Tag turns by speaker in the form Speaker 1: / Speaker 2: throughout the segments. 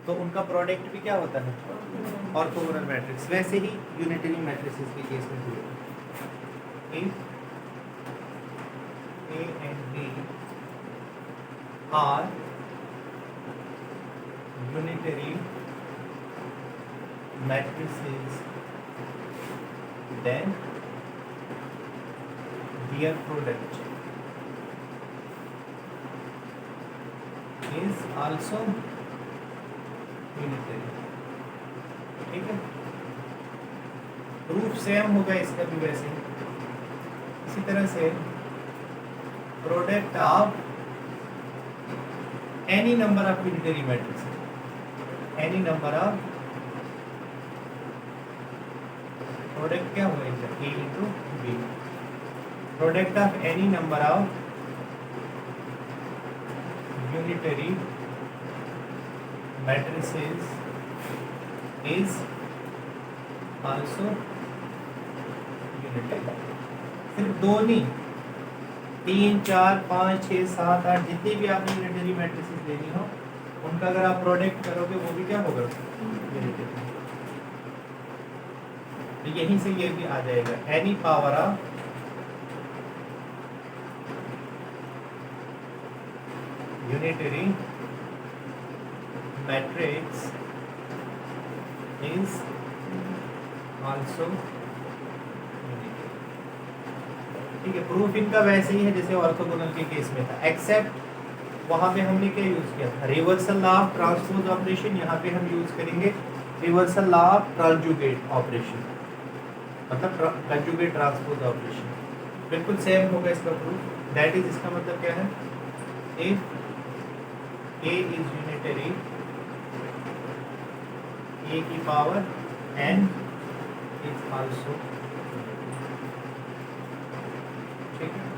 Speaker 1: तो उनका प्रोडक्ट भी क्या होता है, ऑर्थोगोनल मैट्रिक्स। वैसे ही यूनिटरी मैट्रिसेस के केस में भी if A and B are unitary matrices then their product is also unitary। ठीक है, प्रूफ सेम होगा इसका भी वैसे ही। इसी तरह से product of any number of unitary matrix, any number of product क्या होगा इसका, A into B, product of any number of unitary matrices is also unitary. सिर्फ दो नहीं, 3, 4, 5, 6, 7, 8 जितनी भी आपने यूनिटरी मैट्रिसेस लेनी हो उनका अगर आप प्रोडक्ट करोगे वो भी क्या होगा, यूनिटरी। तो यहीं से ये भी आ जाएगा, any power of unitary matrix is also unitary. ठीक है, प्रूफ इनका वैसे ही है जैसे ऑर्थोगोनल के केस में था, एक्सेप्ट वहां पे हमने क्या यूज किया था, reversal law of transpose operation. यहाँ पे हम यूज करेंगे reversal law of conjugate operation, मतलब कंजुगेट ट्रांसपोज ऑपरेशन। बिल्कुल सेम होगा इसका प्रूफ। दैट इज, इसका मतलब क्या है, इफ ए इज यूनिटरी, ए की पावर एन इज आल्सो, ठीक है।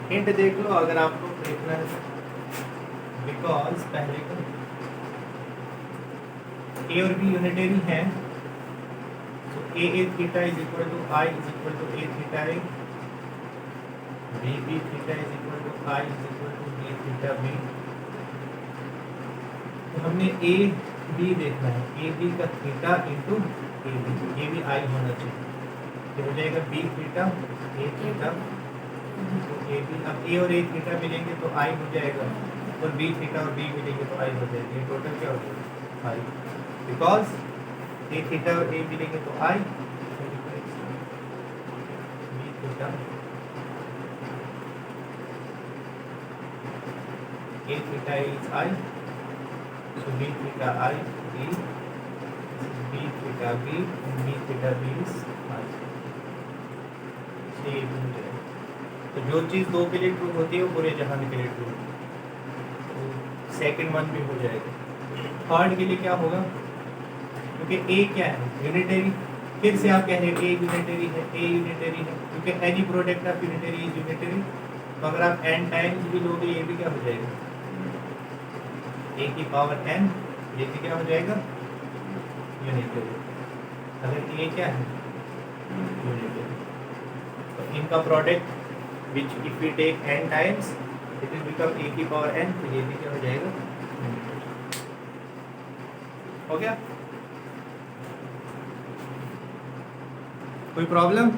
Speaker 1: हिंट देख लो अगर आपको देखना है, बिकॉज पहले को ए और बी यूनिटरी है, तो A theta is equal to I is equal to A theta A, B theta is equal to I is equal to B theta B. तो हमने ए बी देखना है, ए बी का theta into A B I होना चाहिए, तो हो जाएगा बी थीटा ए थीटा, तो ए बी, अब ए और ए थीटा मिलेंगे तो आई हो जाएगा, और बी थीटा और बी मिलेंगे तो आई हो जाएगी। टोटल क्या हो जाएगा, आई, बिकॉज ए थीटा और ए मिलेंगे तो I, B theta A theta is I, so b theta I b, b theta b, b theta b is I। तो जो चीज़ दो के लिए ट्रू होती है वो पूरे जहान के लिए ट्रू, तो सेकंड वन भी हो जाएगा। थर्ड के लिए क्या होगा, क्योंकि ए क्या है, यूनिटरी, फिर से आप कह रहे हैं ए यूनिटरी है, ए यूनिटरी है, क्योंकि any product of unitary is unitary. तो अगर आप n टाइम्स भी लोगे ये भी क्या हो जाएगा, ए की पावर n, ये भी क्या हो जाएगा, यूनिटरी। अगर ए क्या है, यूनिटरी, तो इनका product which if we take n times it will become A की पावर n, तो ये भी क्या हो जाएगा, यूनिटरी। हो गया, कोई प्रॉब्लम?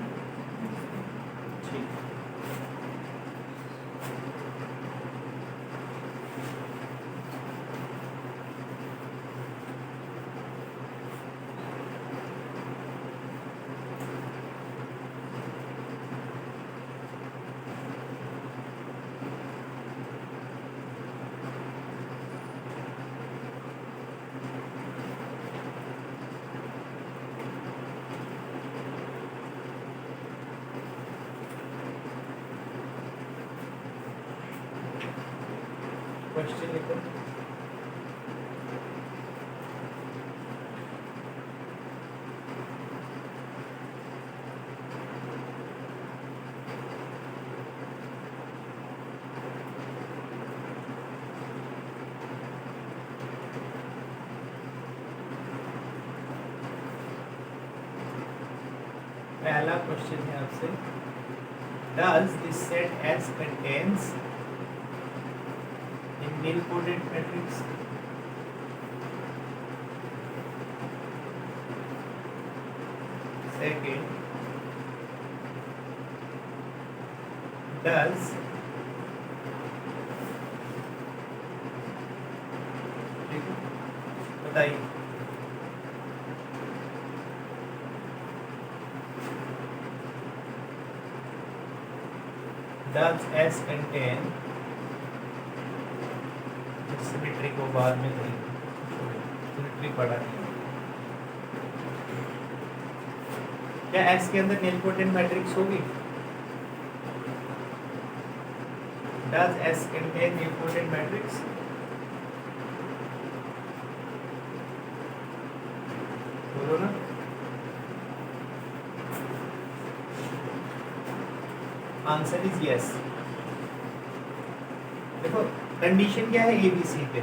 Speaker 1: क्वेश्चन लिखो। पहला क्वेश्चन है आपसे, does this set S contains in nilpotent matrix? Second, does बताइए, does S contain, सिमेट्री को बाद में करेंगे, सिमेट्री पढ़ा नहीं, क्या S के अंदर nilpotent मैट्रिक्स होगी? Does S contain nilpotent matrix? बोलो ना। Answer is yes. देखो कंडीशन क्या है ए बी सी पे,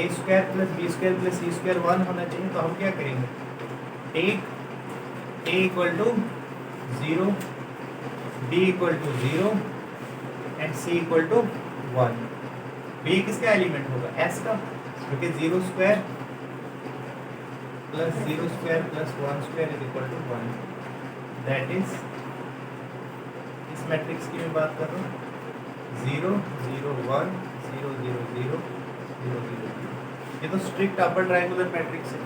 Speaker 1: A square plus B square plus C square 1 होना चाहिए, तो हम क्या करेंगे, take A equal to 0, B equal to 0 and C equal to 1। B किसका एलिमेंट होगा, एस का, क्योंकि 0 square plus 0 square plus 1 square is equal to 1। That is, इस मैट्रिक्स की मैं बात कर रहा हूँ, 0 0 1 0 0 0 0 0 0। ये तो स्ट्रिक्ट अपर ट्रायंगुलर मैट्रिक्स है।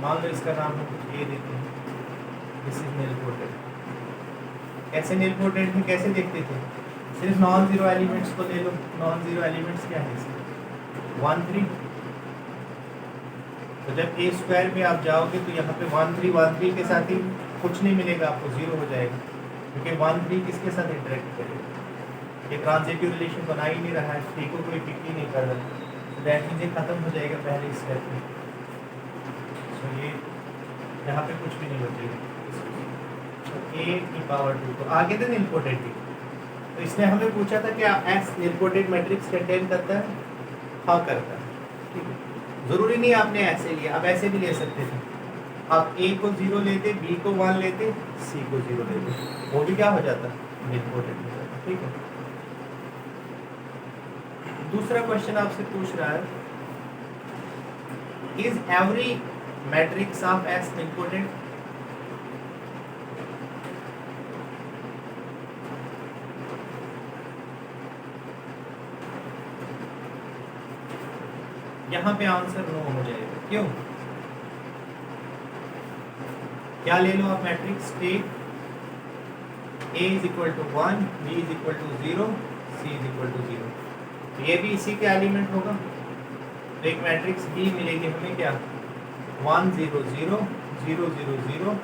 Speaker 1: मान लो इसका नाम हम कुछ ए देते हैं, दिस इज nilpotent। कैसे nilpotent है, कैसे देखते थे, सिर्फ नॉन जीरो एलिमेंट्स को ले लो। नॉन जीरो एलिमेंट्स क्या है इसके, 1 3। तो जब ए स्क्वायर में आप जाओगे तो यहाँ पे 1 3 के साथ ही कुछ नहीं मिलेगा आपको, 0 हो जाएगा, क्योंकि 1 3 किसके साथ इंटरेक्ट करेगा, ये ट्रांजिटिव रिलेशन बना ही नहीं रहा है, टी को कोई पिक ही नहीं कर रहा, तो दैट मीन्स ये खत्म हो जाएगा पहले स्टेप में। तो ये यहाँ पे कुछ भी नहीं बचेगा, तो ए की पावर 2, तो आगे थे nilpotent। तो इसने हमें पूछा था क्या एस nilpotent मैट्रिक्स कंटेन करता है, हाँ करता है, ठीक है। जरूरी नहीं आपने ऐसे लिया, आप ऐसे भी ले सकते थे, आप ए को 0 लेते, बी को 1 लेते, सी को 0 लेते, वो भी क्या हो जाता, nilpotent हो जाता, ठीक है। दूसरा क्वेश्चन आपसे पूछ रहा है, is every matrix of S nilpotent? यहाँ पे आंसर नो हो जाएगा, क्यों, क्या ले लो आप matrix, take A is equal to 1, B is equal to 0, C is equal to 0, तो ये भी इसी के एलिमेंट होगा। तो एक मैट्रिक्स बी मिलेगी हमें क्या, 1 0 0 0 0 0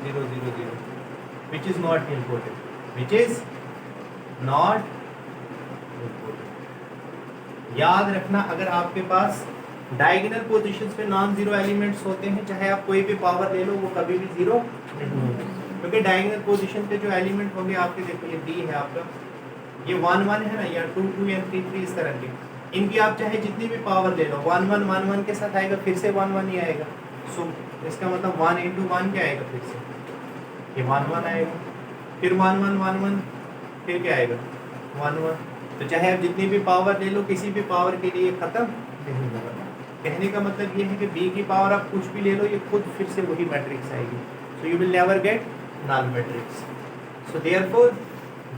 Speaker 1: 0 0 0, which is not nilpotent, which is not nilpotent। याद रखना, अगर आपके पास डायगोनल पोजीशंस पे नॉन जीरो एलिमेंट्स होते हैं, चाहे आप कोई भी पावर ले लो, वो कभी भी जीरो नहीं होगा, क्योंकि डायगोनल पोजीशन पे जो एलिमेंट होंगे आपके, देखो ये डी है आपका, ये 1 1 है ना, या 2 2 या 3 3, इस तरह के, इनकी आप चाहे जितनी भी पावर ले लो, 1 1 1 1 के साथ आएगा, फिर से 1 1 ही आएगा। सो इसका मतलब 1 × 1 क्या आएगा, फिर से ये 1 1 आएगा, फिर 1 1 1 1, फिर क्या आएगा 1 1। तो चाहे आप जितनी भी पावर ले लो, किसी भी पावर के लिए खत्म नहीं होगा। कहने का मतलब ये है कि बी की पावर आप कुछ भी ले लो, ये खुद फिर से वही मैट्रिक्स आएगी, so you will never get null matrix. So therefore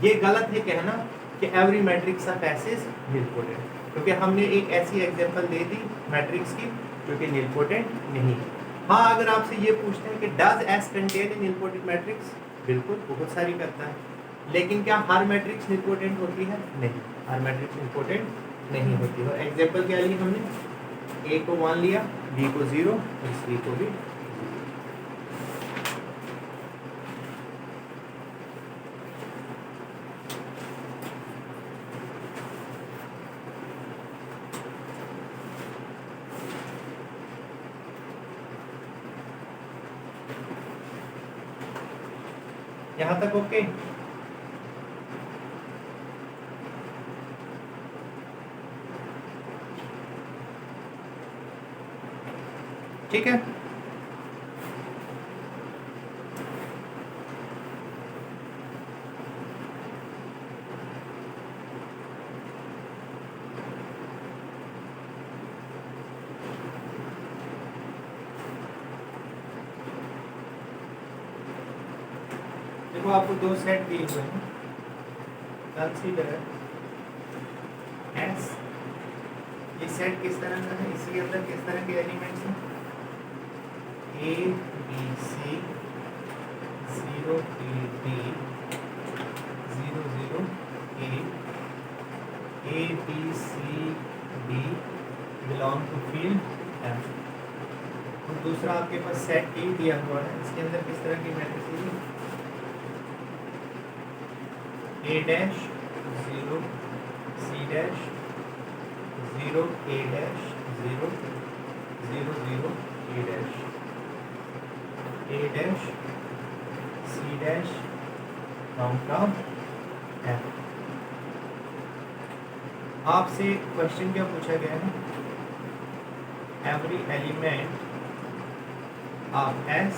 Speaker 1: ये गलत है कहना कि every matrix of S is nilpotent, क्योंकि हमने एक ऐसी एग्जांपल दे दी मैट्रिक्स की जो कि nilpotent नहीं है। हाँ, अगर आपसे ये पूछते हैं कि does S contain a nilpotent matrix, बिल्कुल बहुत सारी करता है, लेकिन क्या हर मैट्रिक्स nilpotent होती है, नहीं, हर मैट्रिक्स nilpotent नहीं होती है। और एग्जांपल क्या लिया हमने, ए को 1 लिया, बी को 0 और सी को भी 0। यहां तक ओके? ठीक है। देखो आपको दो सेट दिए हुए हैं, कंसीडर एस। ये सेट किस तरह का है, इसके अंदर किस तरह के एलिमेंट्स हैं, A B C 0 A D 0 0 A B C D belong to field F. और दूसरा आपके पास सेट ए दिया हुआ है, इसके अंदर किस तरह की मैट्रिक्स है, A dash 0 C dash 0 A dash 0 0 0 A dash C dash count of F. आपसे क्वेश्चन क्या पूछा गया है, every element of S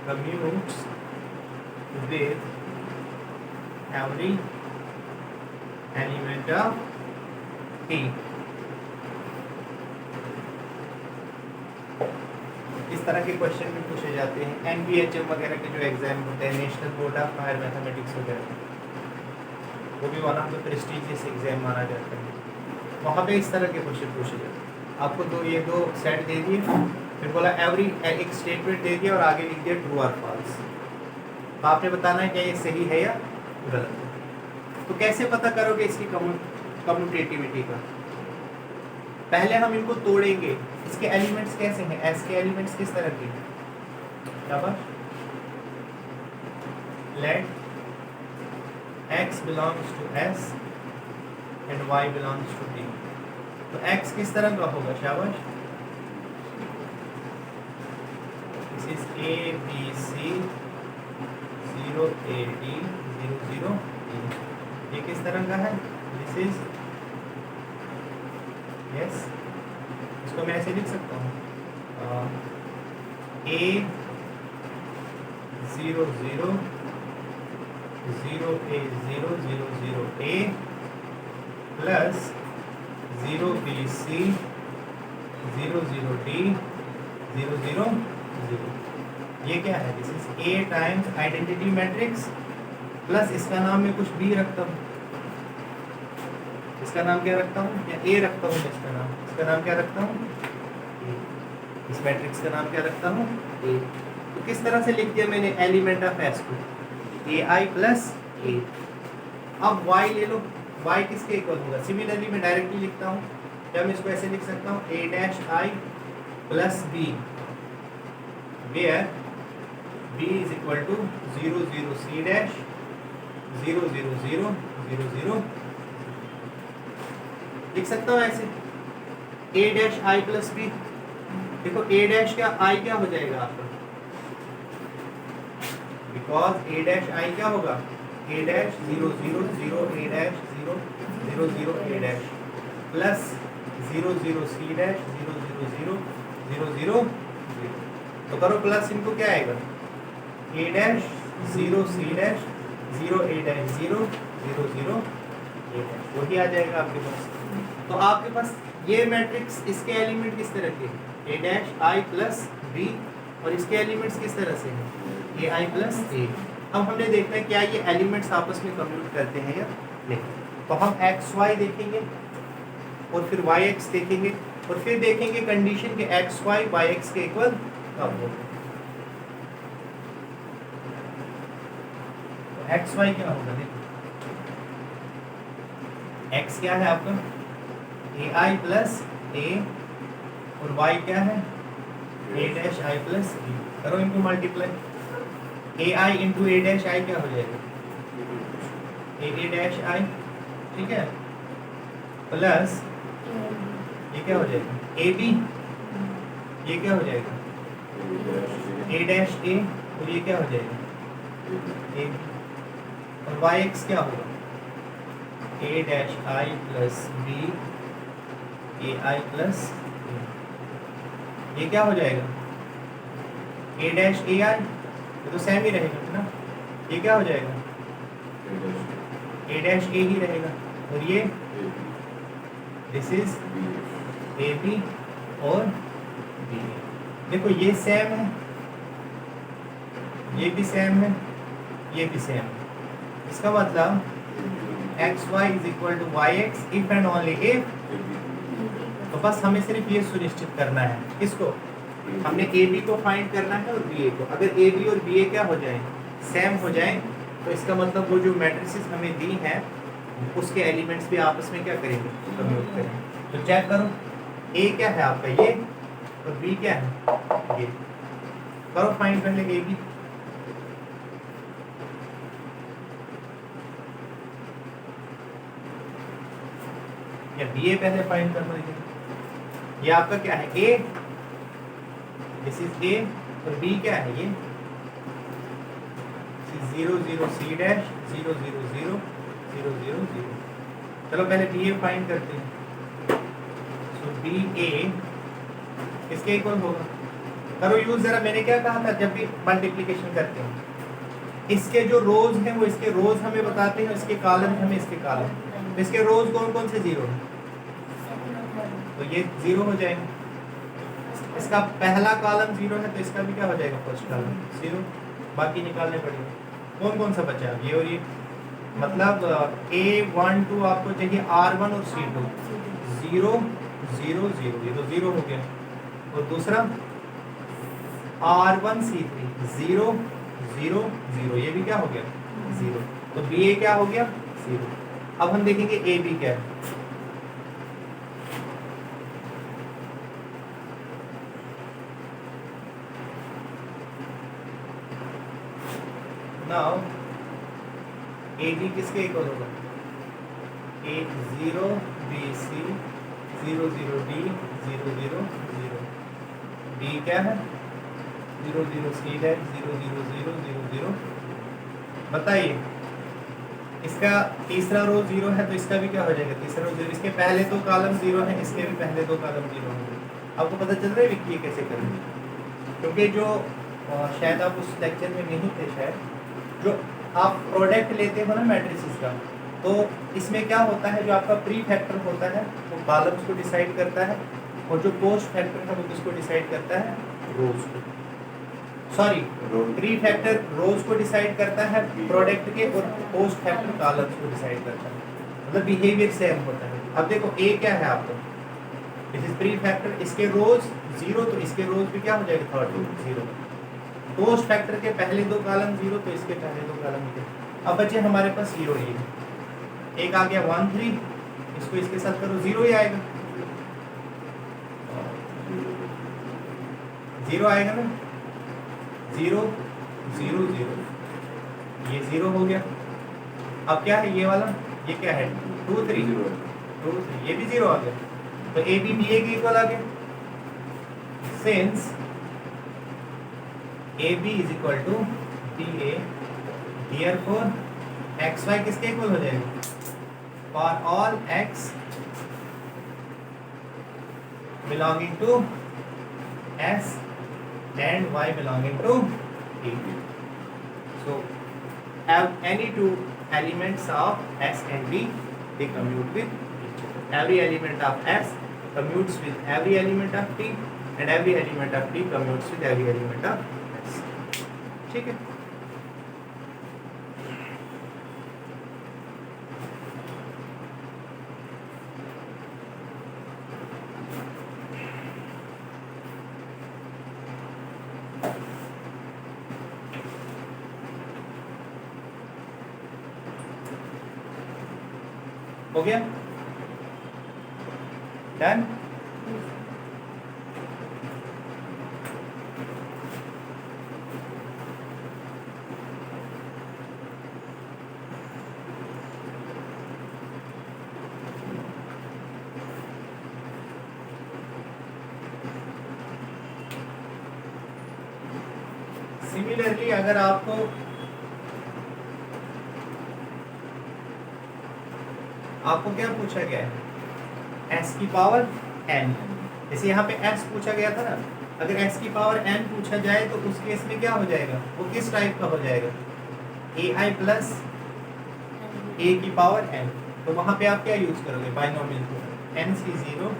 Speaker 1: commutes with every element of T। इस तरह के क्वेश्चन भी पूछे जाते हैं NBHM वगैरह के जो एग्जाम होते हैं, national board of higher mathematics वगैरह, वो भी one of the prestigious exam माना जाता है। वहाँ पे इस तरह के क्वेश्चन पूछे जाते हैं। आपको ये दो सेट दे दिए, फिर बोला एवरी, एक स्टेटमेंट दे दिया और आगे लिख दिया ट्रू और फॉल्स। तो आपने बताना है क्या ये सही है या गलत है। तो कैसे पता करोगे इसकी कम्यूटेटिविटी का, पहले हम इनको तोड़ेंगे। इसके एलिमेंट्स कैसे हैं, एस के एलिमेंट्स किस तरह के, late x belongs to s and y belongs to t। तो x किस तरह का होगा, शाबाश, this is a b c 0 a d 0 0 e। ये किस तरह का है, दिस इज यस, इसको मैं ऐसे लिख सकता हूँ a 0 0 0 a 0 0 0 a plus 0 b c 0 0 d 0 0 0। ये क्या है, this is a times identity matrix plus इसका नाम मैं कुछ b रखता हूँ, इसका नाम क्या रखता हूँ, या a रखता हूँ, इसका नाम क्या रखता हूँ, इस मैट्रिक्स का नाम क्या रखता हूँ, a। तो किस तरह से लिख दिया मैंने एलिमेंट ऑफ s को, ai प्लस a। अब y ले लो, y किसके इक्वल होगा, सिमिलरली मैं डायरेक्टली लिखता हूँ, या मैं इसको ऐसे लिख सकता हूँ a dash i plus b, where b is equal to 0 0 c dash 0 0 0 0 0। लिख सकता हूँ ऐसे a dash i plus b। देखो a डैश क्या i क्या हो जाएगा आपका, बिकॉज a डैश i क्या होगा, a dash 0 0 0 a dash 0 0 0 a dash plus 0 0 c dash 0 0 0 0 0 0। तो करो प्लस, इनको क्या आएगा, a dash 0 c dash 0 a dash 0 0 0 a dash, वही आ जाएगा आपके पास। तो आपके पास ये मैट्रिक्स, इसके एलिमेंट किस तरह के, a dash i plus b, और इसके एलिमेंट्स किस तरह से हैं, a i प्लस a। अब हमने देखना है क्या ये एलिमेंट्स आपस में कम्यूट करते हैं या नहीं। तो हम एक्स वाई देखेंगे और फिर वाई एक्स देखेंगे, और फिर देखेंगे कंडीशन के एक्स वाई वाई एक्स के इक्वल कब हो। तो एक्स वाई क्या होगा, देखो एक्स क्या है आपका ए आई प्लस ए, और वाई क्या है A dash I plus B. करो इनको मल्टीप्लाई, ए आई इंटू ए डैश आई क्या हो जाएगा, ए डैश आई, ठीक है, प्लस ये क्या हो जाएगा ए बी, ये क्या हो जाएगा ए डैश ए, और ये क्या हो जाएगा ए बी, और वाई एक्स क्या होगा A dash I plus B A I plus, ये क्या हो जाएगा ए डैश ए आई, ये तो सेम ही रहेगा ना, ये क्या हो जाएगा ए डैश ए ही रहेगा, और ये दिस इज ए बी और बी। देखो ये सेम है, ये भी सेम है, ये भी सेम है। इसका मतलब X Y is equal to Y X if and only if. तो बस हमें सिर्फ ये सुनिश्चित करना है, किसको, हमने ए बी को फाइंड करना है और बी ए को। अगर ए बी और बी ए क्या हो जाए, सेम हो जाए, तो इसका मतलब वो जो मैट्रिसेस हमें दी हैं उसके एलिमेंट्स भी आपस में क्या करेंगे, कम्यूट करेंगे। तो चेक करो, ए क्या है आपका ये और बी क्या है ये। करो फाइंड पहले ए बी। या बी ए पहले फाइंड करना है। ये आपका क्या है, ए, दिस इज ए, और बी क्या है ये 0 0 सी डैश 0 0 0 0 0 0। चलो पहले बी ए फाइंड करते हैं। सो बी ए किसके इक्वल होगा, करो यूज जरा। मैंने क्या कहा था, जब भी मल्टीप्लिकेशन करते हैं इसके जो रोज हैं वो इसके रोज हमें बताते हैं, इसके कॉलम हमें इसके कॉलम। तो इसके रोज कौन कौन से 0 है, तो ये 0 हो जाएगा। इसका पहला कॉलम 0 है तो इसका भी क्या हो जाएगा, फर्स्ट कॉलम 0। बाकी निकालने पड़ेगा, कौन कौन सा बचा, ये और ये। मतलब A1 2 आपको चाहिए R1 और C2 0 0 0, ये तो 0 हो गया। और दूसरा R1 C3 0 0 0, ये भी क्या हो गया 0। तो BA क्या हो गया 0। अब हम देखेंगे AB क्या है। नाउ AB किसके इक्वल होगा, A0 BC 0 0 D 0 0 0। D क्या है 0 0 C डैश 0 0 0 0 0। बताइए, इसका तीसरा रो 0 है तो इसका भी क्या हो जाएगा, तीसरा रो 0। इसके पहले दो कॉलम 0 है, इसके भी पहले दो कॉलम 0 होंगे। आपको पता चल रहा है कि ये कैसे करेंगे, क्योंकि जो शायद आप उस लेक्चर में नहीं थे, शायद जो आप प्रोडक्ट लेते हो ना मैट्रिसेस का, तो इसमें क्या होता है, जो आपका प्री फैक्टर होता है वो कॉलम्स को डिसाइड करता है, और जो पोस्ट फैक्टर है वो किसको डिसाइड करता है, रोज को। सॉरी, प्री फैक्टर रोज को डिसाइड करता है प्रोडक्ट के, और पोस्ट फैक्टर कॉलम्स को डिसाइड करता है। मतलब बिहेवियर सेम होता है। अब देखो ए क्या है आपका, दिस इज प्री फैक्टर, इसके रोज 0 तो इसके रोज भी क्या हो जाएगा, थर्ड रो 0। पोस्ट फैक्टर के पहले दो कॉलम 0 तो इसके पहले दो कॉलम 0। अब बचे हमारे पास 0 एक आ गया 1 3, इसको इसके साथ करो 0 ही आएगा, 0 आएगा ना, 0 0 0, ये 0 हो गया। अब क्या है ये वाला, ये क्या है 2 3 2 3, ये भी 0 आ गया। तो ए बी बी ए के इक्वल आ गया। Since AB is equal to BA, therefore XY किसके इक्वल हो जाएगा, for all X belonging to S and Y belonging to A. So have any two elements of S and B, they commute with each other. Every element of S commutes with every element of T, and every element of T commutes with every element of S. ठीक है, हो गया, done. Similarly अगर आपको क्या पूछा गया है, s की पावर n, जैसे यहाँ पे s पूछा गया था ना, अगर s की पावर n पूछा जाए तो उस केस में क्या हो जाएगा, वो किस टाइप का हो जाएगा, ai प्लस a की पावर n। तो वहाँ पे आप क्या यूज करोगे, बाइनोमियल को, nc0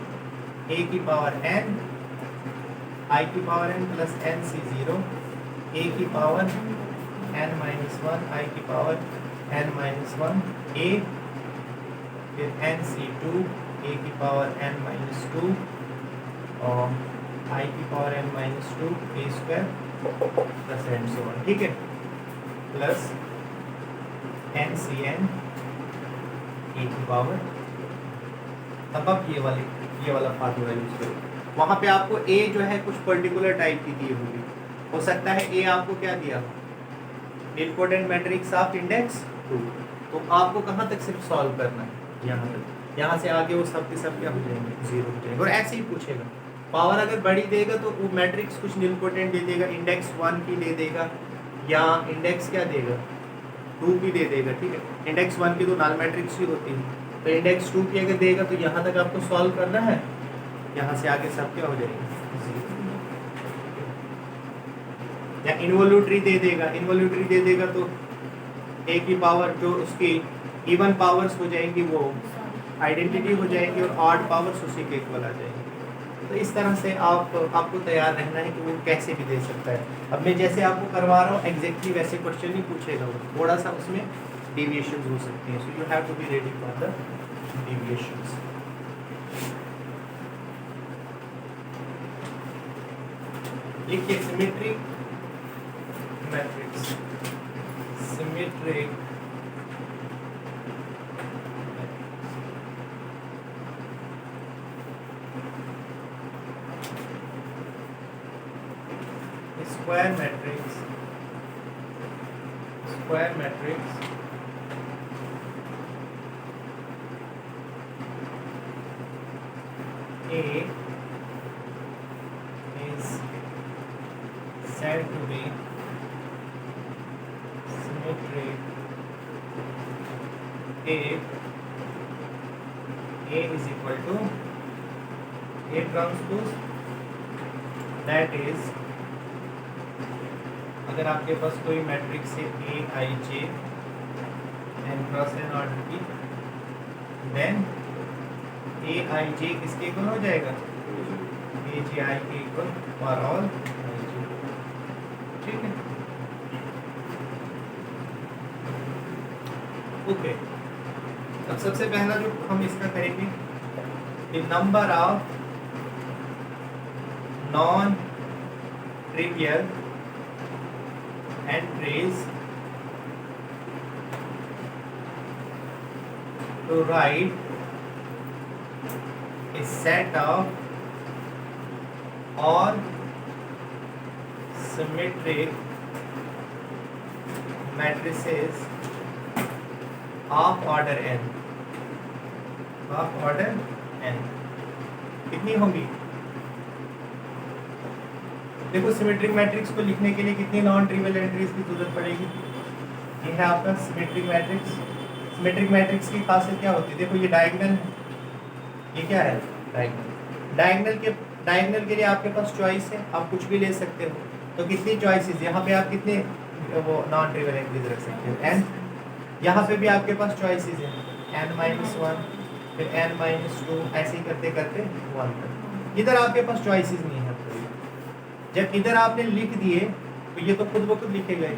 Speaker 1: a की पावर n, i की पावर n प्लस nc0 ए की पावर n माइनस वन, आई की पावर n माइनस वन, ए, फिर n सी टू, ए की पावर n माइनस टू, और आई की power n minus two, A square plus and so on, ठीक है, plus n C N A की power. तब आप ये वाला फार्मूला यूज करो। वहाँ पे आपको ए जो है कुछ पर्टिकुलर टाइप की दी होगी, हो सकता है ए आपको क्या दिया हो, निलपोटेंट मैट्रिक्स ऑफ इंडेक्स 2, तो आपको कहाँ तक सिर्फ सॉल्व करना है, यहाँ तक, यहाँ से आगे वो सब के सब क्या हो जाएंगे, 0 हो जाएंगे। और ऐसे ही पूछेगा, पावर अगर बड़ी देगा तो वो मैट्रिक्स कुछ निलपोटेंट दे देगा, इंडेक्स 1 की दे देगा, या इंडेक्स क्या देगा 2 की दे देगा, ठीक है। इंडेक्स 1 की तो नल मैट्रिक्स ही होती है, तो इंडेक्स 2 की अगर देगा तो यहाँ तक आपको सॉल्व करना है, यहाँ से आगे सब क्या हो जाएंगे, या इन्वोल्यूटरी दे देगा, इन्वोल्यूटरी दे देगा तो ए की पावर जो उसकी इवन पावर्स हो जाएंगी वो आइडेंटिटी हो जाएंगी, और ऑड पावर्स उसी के इक्वल आ जाएंगे। तो इस तरह से आपको तैयार रहना है कि वो कैसे भी दे सकता है। अब मैं जैसे आपको करवा रहा हूँ एग्जैक्टली वैसे क्वेश्चन ही पूछेगा वो, थोड़ा सा उसमें डेविएशंस हो सकती हैं, so you have to be ready for the deviations. लिखिए symmetric matrix, symmetric square matrix, square matrix A is said to be symmetric if A is equal to A transpose, that is अगर आपके पास कोई matrix है A I J N cross N order की, then A I J किसके equal हो जाएगा, A J I के equal for all I J, ठीक है। ओके, अब सबसे पहला जो हम इसका करेंगे, the number of non trivial entries to write a set of all symmetric matrices of order n, of order n कितनी होंगी? देखो सिमेट्रिक मैट्रिक्स को लिखने के लिए कितनी नॉन ट्रिवियल एंट्रीज की जरूरत पड़ेगी। ये है आपका सिमेट्रिक मैट्रिक्स। सिमेट्रिक मैट्रिक्स की खासियत क्या होती है, देखो ये डायगोनल है, ये क्या है डायगोनल। डायगोनल के लिए आपके पास चॉइस है, आप कुछ भी ले सकते हो। तो कितनी चॉइसेस, यहाँ पे आप कितने वो नॉन ट्रिवियल एंट्रीज रख सकते हो, एन। यहाँ पे भी आपके पास चॉइसेस है, n-1 फिर n-2, ऐसे ही करते करते 1 तक। इधर आपके पास चॉइसेस नहीं है। जब इधर आपने लिख दिए तो ये तो खुद ब खुद लिखे गए,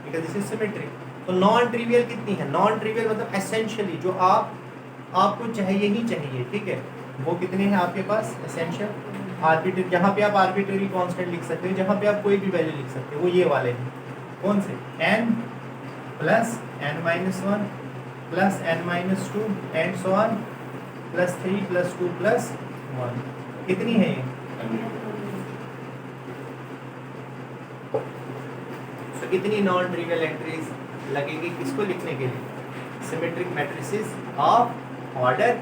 Speaker 1: बिकॉज़ दिस इज सिमेट्रिक। तो नॉन ट्रिवियल कितनी है, नॉन ट्रिवियल मतलब एसेंशियली जो आपको चाहिए ही चाहिए, ठीक है, वो कितने हैं आपके पास एसेंशियल आर्बिट्रेरी। जहाँ पे आप आर्बिट्रेरी कांस्टेंट लिख सकते हो, जहाँ पे आप कोई भी वैल्यू लिख सकते हो, वो ये वाले हैं। कौन से, n plus n-1 plus n-2 and so on plus 3 plus 2 plus 1। कितनी है ये, तो इतनी नॉन ट्रिवियल एंट्रीज लगेगी किसको लिखने के लिए, सिमेट्रिक मैट्रिसेस ऑफ ऑर्डर।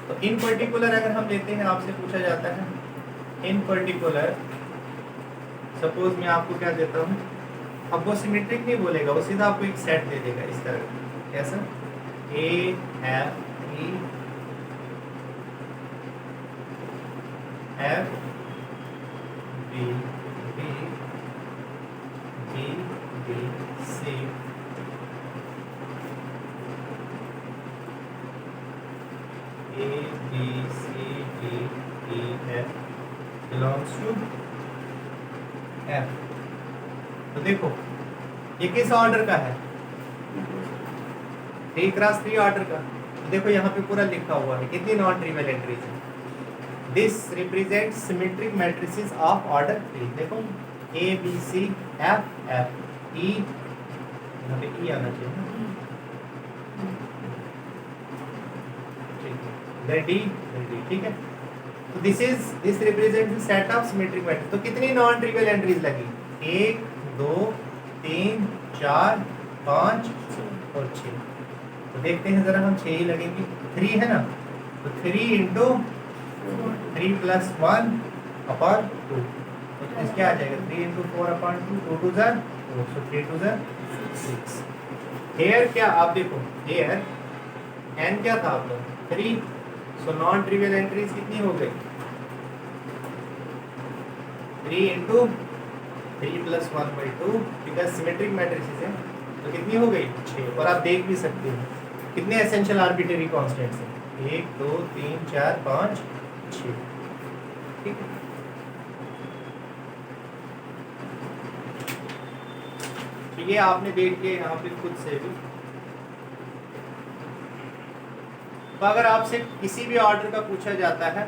Speaker 1: तो इन पर्टिकुलर अगर हम लेते हैं, आपसे पूछा जाता है इन पर्टिकुलर, सपोज मैं आपको क्या देता हूँ, अब वो सिमेट्रिक नहीं बोलेगा, वो सीधा आपको एक सेट दे देगा इस तरह, कैसा, A F E F B B B, C, A, B, C, D, E, F belongs to F, तो देखो ये किस ऑर्डर का है, 3x3 ऑर्डर का। तो देखो यहाँ पे पूरा लिखा हुआ है कितनी नॉन ट्रिवियल एंट्रीज है। This represent symmetric matrices of order 3। देखो A B C F F E, यहाँ पे ई आना चाहिए ना, डी, ठीक है। तो this represent set of symmetric matrix. तो कितनी नॉन ट्रिवियल एंट्रीज लगी, 1 2 3 4 5 और 6। तो देखते हैं जरा हम 6 ही लगेंगे, 3 है ना, तो 3 इंटू 3 प्लस 1 अपॉन 2, तो इसके आ जाएगा 3 इंटू 4 अपॉन 2, 2 टू ज़र 4, सो 3 टू ज़र 6। हेयर क्या आप देखो, हेयर एन क्या था आपका 3, सो नॉन ट्रिवियल एंट्रीज कितनी हो गई, 3 into 3 plus 1/2, because symmetric matrices है तो कितनी हो गई 6। और आप देख भी सकते हो कितने एसेंशियल आर्बिट्रेरी कांस्टेंट्स हैं, 1 2 3 4 5 6, ठीक है। तो ये आपने देख के यहाँ पे खुद से भी, तो अगर आपसे किसी भी ऑर्डर का पूछा जाता है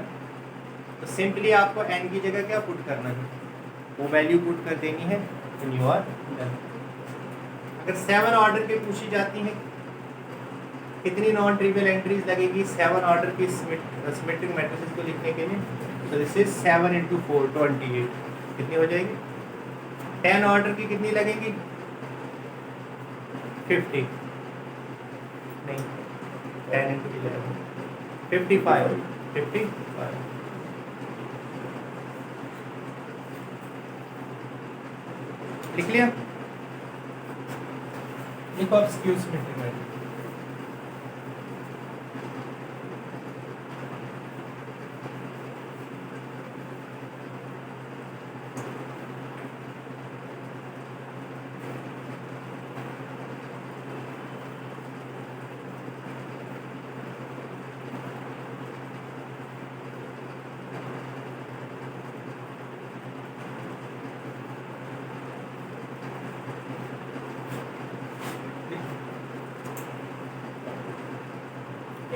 Speaker 1: तो सिंपली आपको n की जगह क्या पुट करना है, वो वैल्यू पुट कर देनी है इन योर डन। अगर 7 ऑर्डर के पूछी जाती हैं कितनी नॉन ट्रिवियल एंट्रीज लगेगी 7 ऑर्डर की सिमेट्रिक मैट्रिसेस को लिखने के लिए, तो दिस इज 7 इंटू 4 28, कितनी हो जाएगी। 10 ऑर्डर की कितनी लगेगी 50, नहीं 10 इंटू 11 55, 55। लिख लिया, लिखो अब skew symmetric matrix.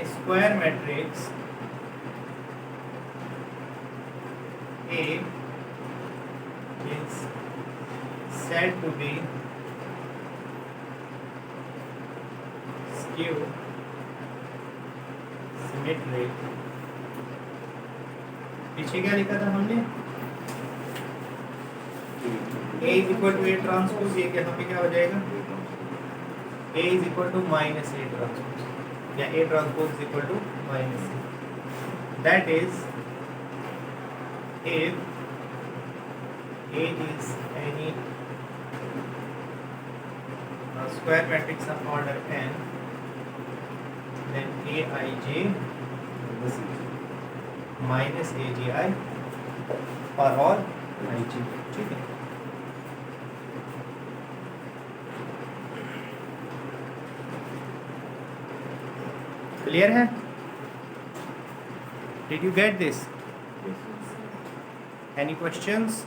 Speaker 1: Square matrix A is said to be skew symmetric। पीछे क्या लिखा था हमने, A is equal to A transpose, ये यहाँ पे क्या हो जाएगा, A is equal to minus A transpose, या A transpose is equal to minus C. That is, if A is any square matrix of order n, then Aij minus Agi for all ij, ठीक है। Clear है, did you get this, any questions.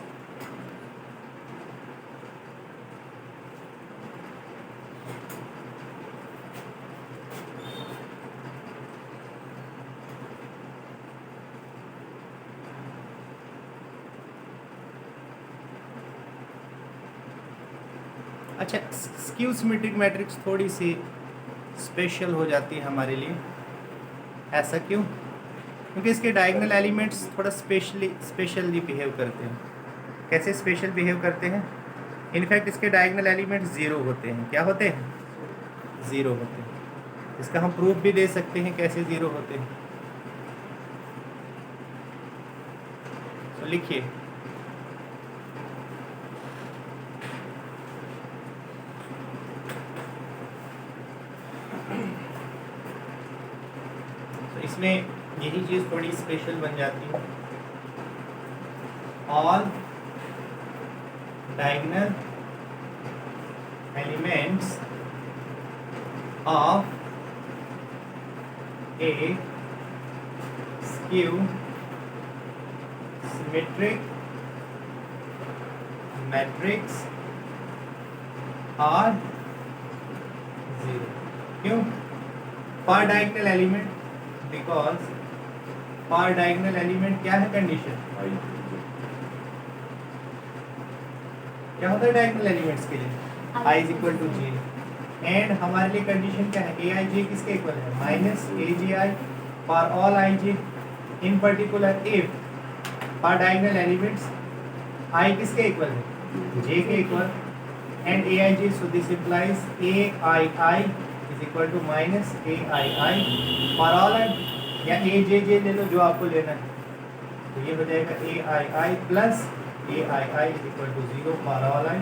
Speaker 1: अच्छा, skew symmetric matrix थोड़ी सी special हो जाती है हमारे लिए, ऐसा क्यों, क्योंकि इसके डायगोनल एलिमेंट्स थोड़ा स्पेशली बिहेव करते हैं। कैसे स्पेशल बिहेव करते हैं, इनफैक्ट इसके डायगोनल एलिमेंट्स 0 होते हैं। क्या होते हैं, 0 होते हैं। इसका हम प्रूफ भी दे सकते हैं कैसे 0 होते हैं। तो लिखिए, इसमें यही चीज थोड़ी स्पेशल बन जाती है। All diagonal elements of a skew symmetric matrix are zero. क्यों? पर डायगोनल एलिमेंट, बिकॉज पर डायगोनल एलिमेंट क्या है कंडीशन? क्या होता है डायगोनल एलिमेंट्स के लिए? i is equal to J. And हमारे लिए कंडीशन क्या है? ए आई जे किसके इक्वल है? Minus A J I for all I J. In particular if पर डायगोनल एलिमेंट्स i किसके इक्वल है? j के equal. And A I J, so this implies A I I is equal to minus A I I for all I, या A जे ले लो जो आपको लेना है। तो ये हो जाएगा A I I plus A I I is equal to zero for all I.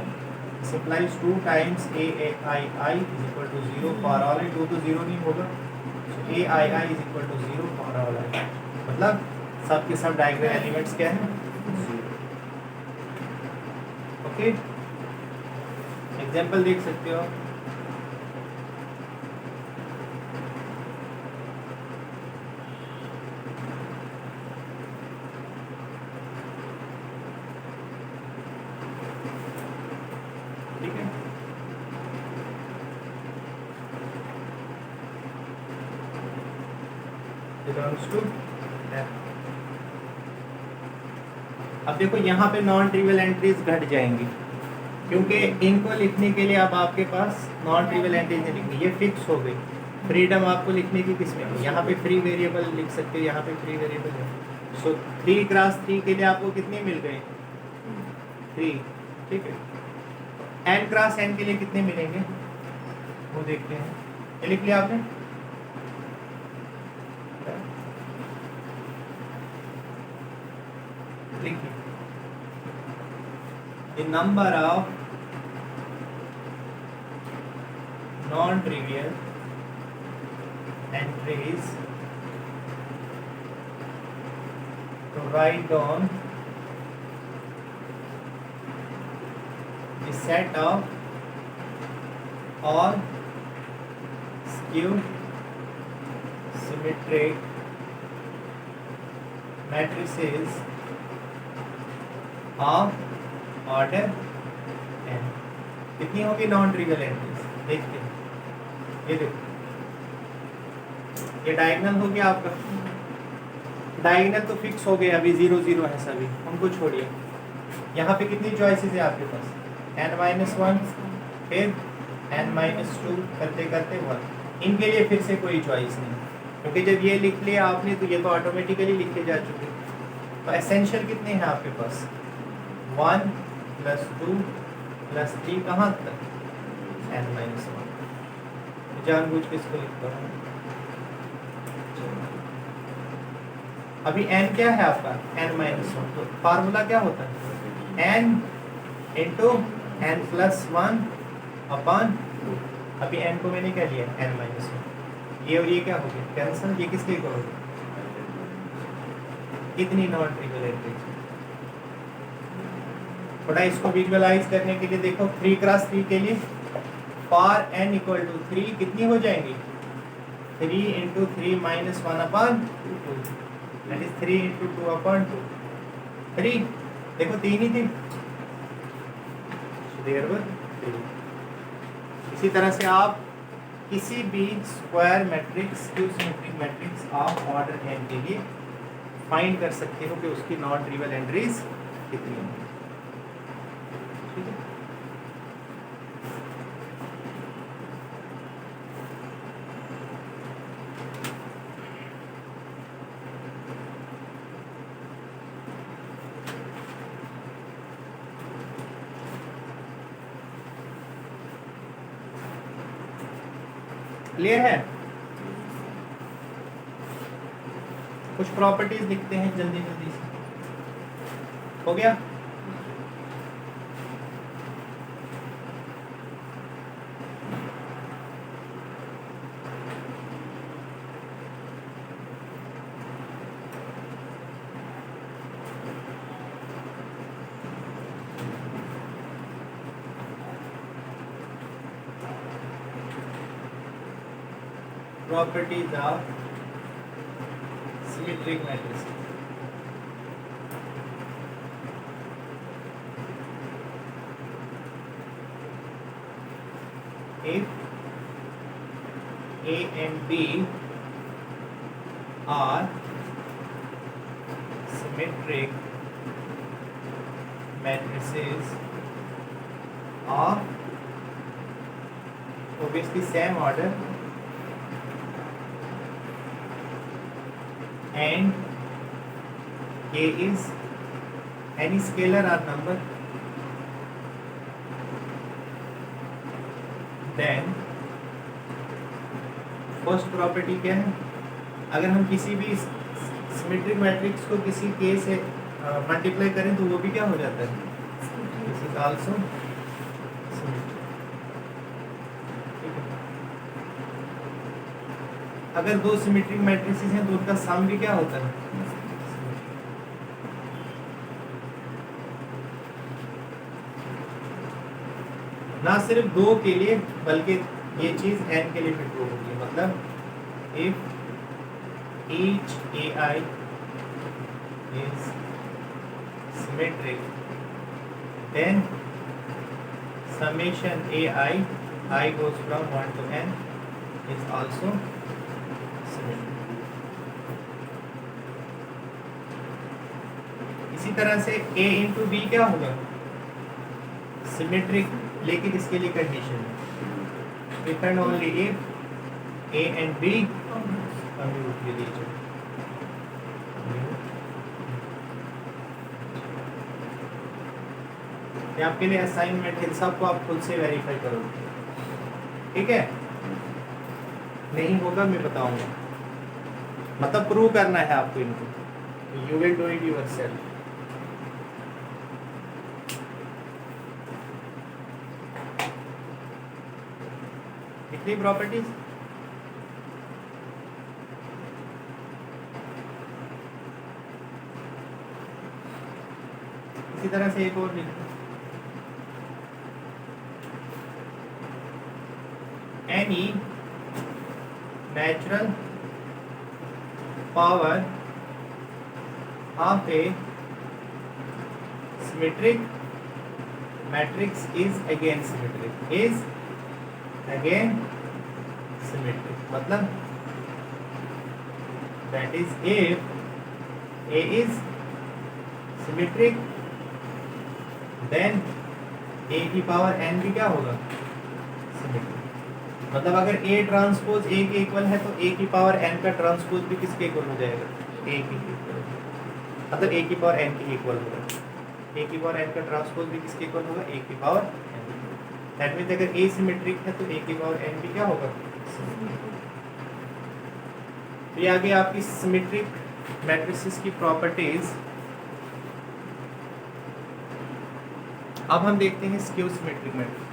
Speaker 1: This implies 2 times A I I is equal to zero for all I. 2 तो जीरो नहीं होगा, so A I I is equal to zero for all I. मतलब सब के सब diagonal elements क्या है? Okay, example देख सकते हो। ठीक है, अब देखो यहाँ पे नॉन ट्रिवियल एंट्रीज घट जाएंगी, क्योंकि इनको लिखने के लिए अब आपके पास नॉन ट्रिवियल एंट्रीज नहीं लिखनी, ये फिक्स हो गई। फ्रीडम आपको लिखने की किसमें है? यहाँ पे फ्री वेरिएबल लिख सकते हो, यहाँ पे फ्री वेरिएबल है। सो 3 क्रॉस 3 के लिए आपको कितने मिल गए? 3। ठीक है, n क्रॉस n के लिए कितने मिलेंगे वो देखते हैं। ये लिख लिया आपने? लिखिए, the number of non-trivial entries to write down the set of all skew symmetric matrices of order n। कितनी होगी नॉन ट्रिवियल एंट्रीज? देखते हैं, ये देखो, ये डायगोनल हो गया आपका। डायगोनल तो फिक्स हो गया, अभी 0 0 है सभी, उनको छोड़िए। यहाँ पे कितनी चॉइसेस है आपके पास? n-1, फिर n-2, करते करते 1। इनके लिए फिर से कोई चॉइस नहीं, क्योंकि जब ये लिख लिया आपने तो ये तो ऑटोमेटिकली लिखे जा चुके। तो एसेंशियल कितने हैं आपके पास? 1 + 2 + 3, कहाँ तक? n-1। जानबूझ के इसको लिखता हूँ। अभी n क्या है आपका? n-1। तो फार्मूला क्या होता है? n × n+1 upon 2। अभी n को मैंने क्या लिया? n-1। ये और ये क्या हो गया? कैंसल। ये किसके इक्वल हो गया? कितनी नॉन ट्रिवियल एंट्रीज? थोड़ा इसको विजुअलाइज करने के लिए देखो, 3 क्रॉस 3 के लिए फॉर n = 3 कितनी हो जाएंगी? 3 × 3 - 1/2, दैट इज 3 × 2/2। 3 देखो 3 ही थी, इसी तरह से आप किसी भी square matrix, skew symmetric matrix of order n के लिए फाइंड कर सकते हो कि उसकी नॉन ट्रिवियल एंट्रीज कितनी होंगी। ठीक है, क्लियर है? कुछ प्रॉपर्टीज लिखते हैं जल्दी जल्दी से। हो गया? Properties of symmetric matrices. if A and B are symmetric matrices of obviously same order and A is any scalar or number, then first property क्या है, अगर हम किसी भी सिमेट्रिक मैट्रिक्स को किसी के से मल्टीप्लाई करें तो वो भी क्या हो जाता है, दिस इज आल्सो सिमेट्रिक। अगर दो सिमेट्रिक मैट्रिसेस हैं तो उनका सम भी क्या होता है, ना सिर्फ दो के लिए बल्कि ये चीज n के लिए भी ट्रू होगी। मतलब if each ai is symmetric then summation ai I goes from 1 to n is also symmetric। इसी तरह से a into b क्या होगा, सिमेट्रिक, लेकिन इसके लिए कंडीशन है if and only if A and B commute with each other। ये आपके लिए असाइनमेंट है, सबको आप खुद से वेरीफाई करोगे, ठीक है? नहीं होगा मैं बताऊंगा, मतलब प्रूव करना है आपको इनको, you will do it yourself. कितनी प्रॉपर्टीज, इसी तरह से एक और लिखो, any natural power of a symmetric matrix is again symmetric, is again symmetric. मतलब that is if A is symmetric then A की पावर n भी क्या होगा, सिमेट्रिक। मतलब अगर A ट्रांसपोज A के इक्वल है तो A की पावर n का ट्रांसपोज भी किसके इक्वल हो जाएगा, A के इक्वल, मतलब A की पावर n के इक्वल होगा, A की पावर n का ट्रांसपोज भी किसके इक्वल होगा, A की पावर n। दैट मीन्स अगर A सिमेट्रिक है तो A की पावर n भी क्या होगा, तो ये आगे आपकी सिमेट्रिक मैट्रिसेस की प्रॉपर्टीज। अब हम देखते हैं skew symmetric matrix.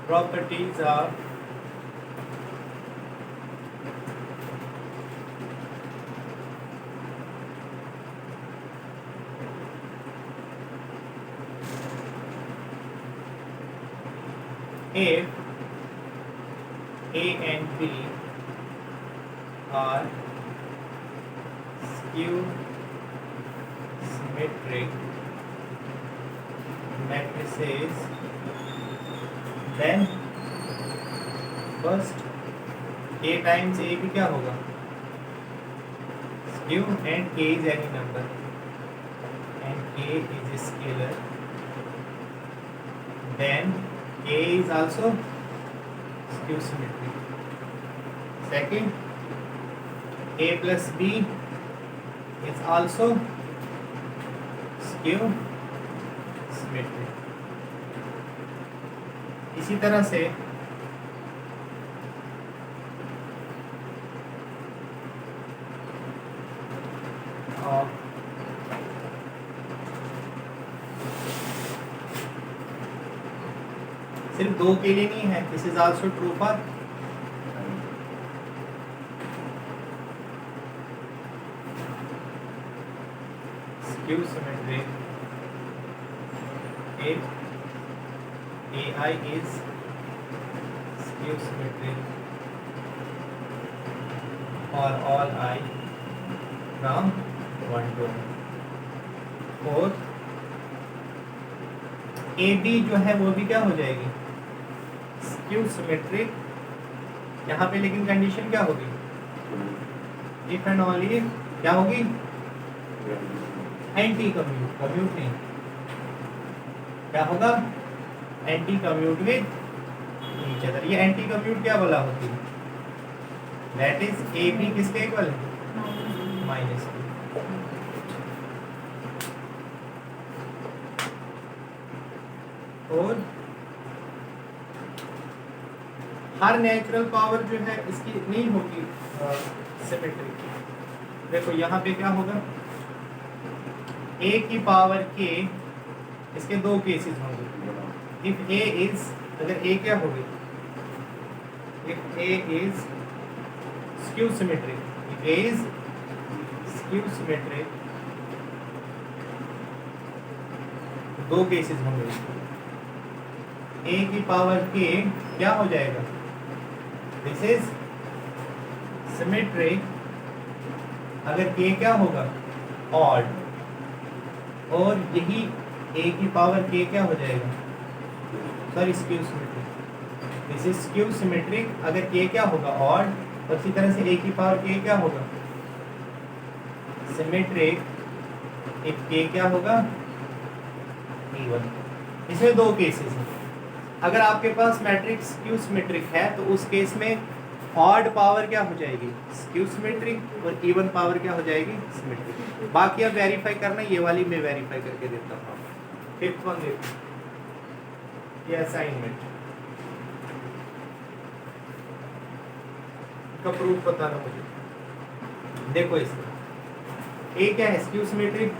Speaker 1: Properties of if A and B are skew symmetric matrices, then first A times A भी क्या होगा, skew, and K is any number and K is a scalar, then A is also skew symmetric। Second, A plus B is also skew symmetric। इसी तरह से सिर्फ दो के लिए नहीं है, this is also true for skew symmetric if AI is skew symmetric for all I from 1 to 1 और AB जो है वो भी क्या हो जाएगी स्क्यू सिमेट्रिक। यहाँ पे लेकिन कंडीशन क्या होगी इफ एंड ओनली क्या होगी एंटी कम्यूट, कम्यूट नहीं, क्या होगा anti commute with each other. ये एंटी कम्यूट क्या बोला होती है दैट इज ए बी किसके इक्वल है माइनस बी। और हर नेचुरल पावर जो है इसकी नहीं होगी सिमेट्रिक। देखो यहाँ पे क्या होगा a की पावर k, इसके दो केसेस होंगे। इफ a इज, अगर a क्या होगी if a is skew symmetric, if a is skew symmetric दो केसेस होंगे। a की पावर k क्या हो जाएगा दिस इज सिमेट्रिक अगर k क्या होगा ऑड, और यही a की पावर k क्या हो जाएगा sorry skew symmetric, this is skew symmetric अगर k क्या होगा ऑड, और इसी तरह से a की पावर k क्या होगा सिमेट्रिक इफ k क्या होगा इवन। इसमें दो केसेस हैं। अगर आपके पास मैट्रिक्स स्क्यू सिमेट्रिक है तो उस केस में ऑड पावर क्या हो जाएगी स्क्यू सिमेट्रिक और इवन पावर क्या हो जाएगी सिमेट्रिक। बाकी अब वेरीफाई करना, ये वाली मैं वेरीफाई करके देता हूँ। फिफ्थ वन देखो, ये असाइनमेंट का प्रूफ बताना मुझे। देखो इसमें ए क्या है स्क्यू सिमेट्रिक,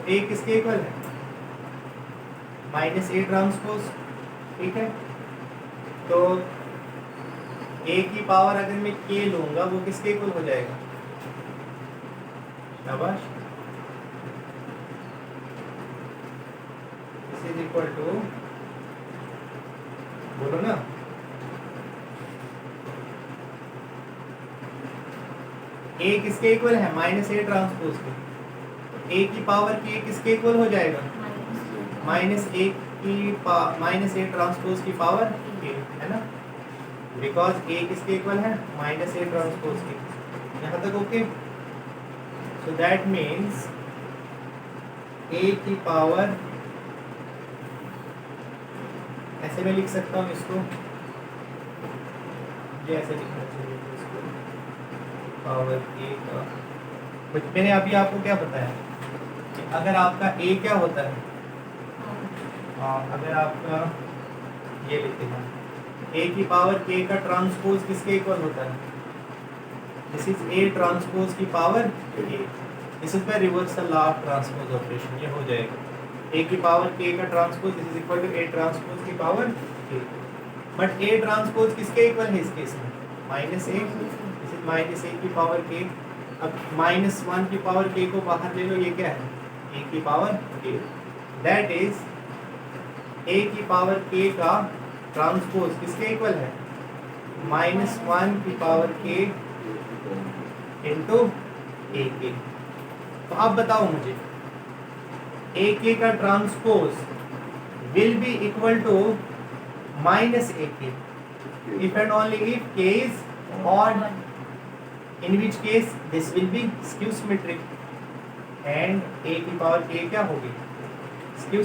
Speaker 1: ए किसके इक्वल है माइनस ए ट्रांसपोज, ठीक है। तो a की पावर अगर मैं k लूंगा वो किसके इक्वल हो जाएगा शाबाश, दिस इज इक्वल टू बोलो ना a किसके इक्वल है माइनस ए ट्रांसपोज के, a की पावर k किसके इक्वल हो जाएगा माइनस ए ट्रांसपोज की पावर k, है ना, बिकॉज a किसके इक्वल है माइनस ए ट्रांसपोज के। यहाँ तक okay. So that means a की पावर ऐसे में लिख सकता हूँ इसको, ये ऐसे लिखना चाहिए इसको पावर a का। मैंने अभी आपको क्या बताया कि अगर आपका a क्या होता है अगर आपका ये लिखते हैं a की पावर k का ट्रांसपोज किसके इक्वल होता है दिस इज a ट्रांसपोज की power k, this is by reversal law of transpose operation. ये हो जाएगा a की पावर k का transpose this is equal to a transpose की power k, but a transpose किसके इक्वल है इस केस में minus a, this is minus a की पावर k। अब माइनस 1 की पावर k को बाहर ले लो, ये क्या है a की power k, that is a की पावर k का ट्रांसपोज किसके इक्वल है माइनस 1 की पावर k इंटू ए के। तो अब बताओ मुझे ए के का transpose will be equal to minus A K if and only if k is odd, in which case this will be skew symmetric and a की power k क्या होगी skew